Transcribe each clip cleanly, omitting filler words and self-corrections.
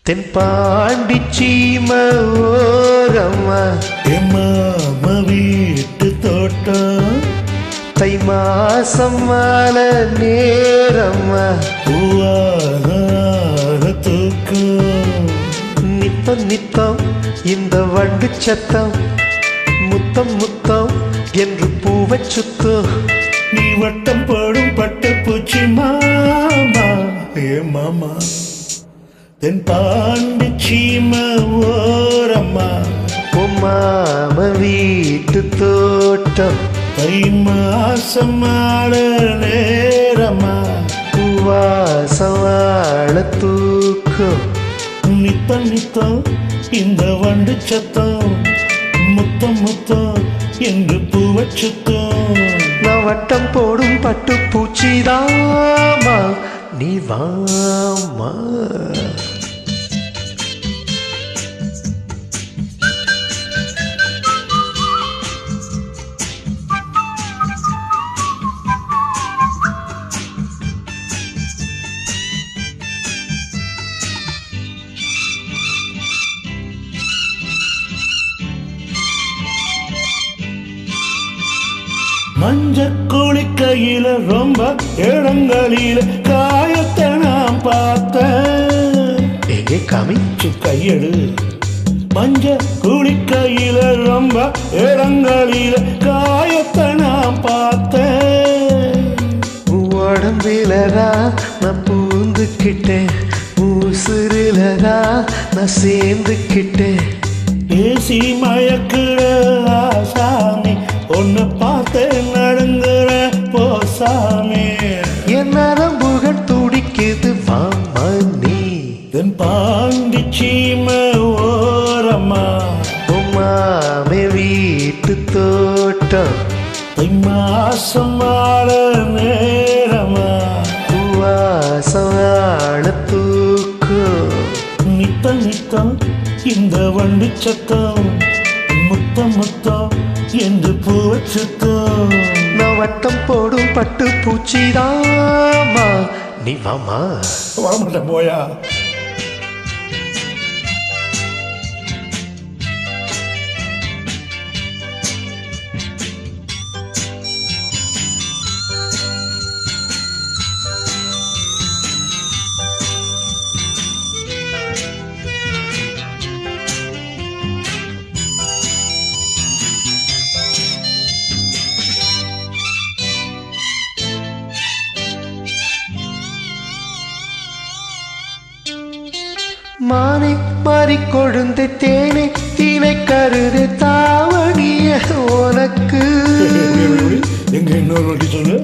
தென்பாண்டி சீமை ஓரம்மா மாமா வீட்டு தோட்டம் தை மாசம் மாலை நேரம்மா பூவாக தூக்கம் நித்தம் நித்தம் இந்த வண்டு சத்தம் முத்தம் முத்தம் என்று பூவை சுத்தம் நீ வட்டம் போடும் பட்டு பூச்சி மாமா மாமா தென்பாண்டி சீமை ஓரம்மா மாம வீட்டு தோட்டம் தை மாசம் மாலை நேரமா வாசம் வாழ தூக்கம் நித்தம் நித்தம் இந்த வண்டு சத்தம் முத்தம் முத்தம் என்று பூவை சுத்தம் நான் வட்டம் போடும் பட்டு பூச்சிதாமா நீ வாமா மஞ்ச குளிக்கையில ரொம்ப இடங்களில காயத்தை நான் பார்த்தேன் எங்கே காமி கையெடு மஞ்ச குளிக்கையில ரொம்ப இடங்களில காயத்தை நான் பார்த்தேன் உடம்பிலதா நான் பூந்துக்கிட்டேன் ஊசுருலதா நான் சேர்ந்துக்கிட்டேன் பேசி மயக்குற ஆசாமி ஒன்னு பார்த்து நடுங்குற போசாமி என் நரம்புகள் துடிக்குது வாமா நீ தென்பாண்டி சீமை ஓரம்மா மாமே வீட்டு தோட்டம் தை மாசம் மாலை நேரமா வாசம் வாழ தூக்கம் நித்தம் நித்தம் இந்த வண்டு சத்தம் முத்தம் முத்தம் என்று பூவை சுத்தம் நான் வட்டம் போடும் பட்டு பூச்சிதாமா நீ வாமா வரமாட்டேன் போயா மானை மாறிக்கொழுந்து தேனை தீனை கருது தாவணிய உனக்கு எங்க இன்னொரு வாட்டி சொல்லு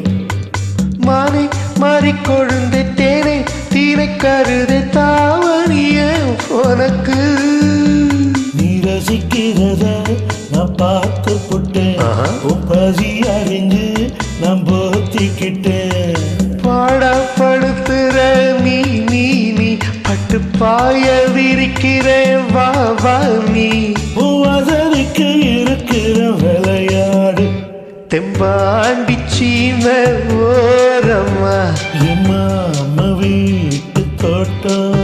மானை மாறிக்கொழுந்து தேனை தீனை கருது தாவணிய உனக்கு நீ ரசிக்கிறத நான் பார்த்து போட்டேன் பசி அறிஞ்சு நான் போத்திக்கிட்டேன் பாடப்படுத்துற நீ நீ நீ பட்டு பாய விரிக்கிறேன் வா வா நீ பூவதற்கு இருக்கிற விளையாடு தெம்பாண்டி சீமை ஓரம்மா மாமா வீட்டு தோட்டம்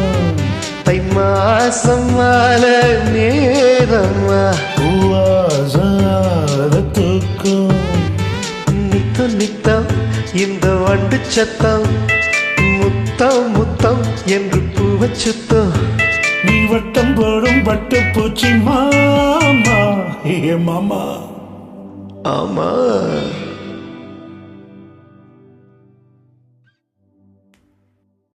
தை மாசம் மாலை நேரம்மா பூவாசார தூக்கம் நித்தம் நித்தம் இந்த வண்டு சத்தம் முத்தம் முத்தம் என்று பூவை சுத்தம் நீ வட்டம் போடும் பட்டு பூச்சி மாமா மாமா ஆமா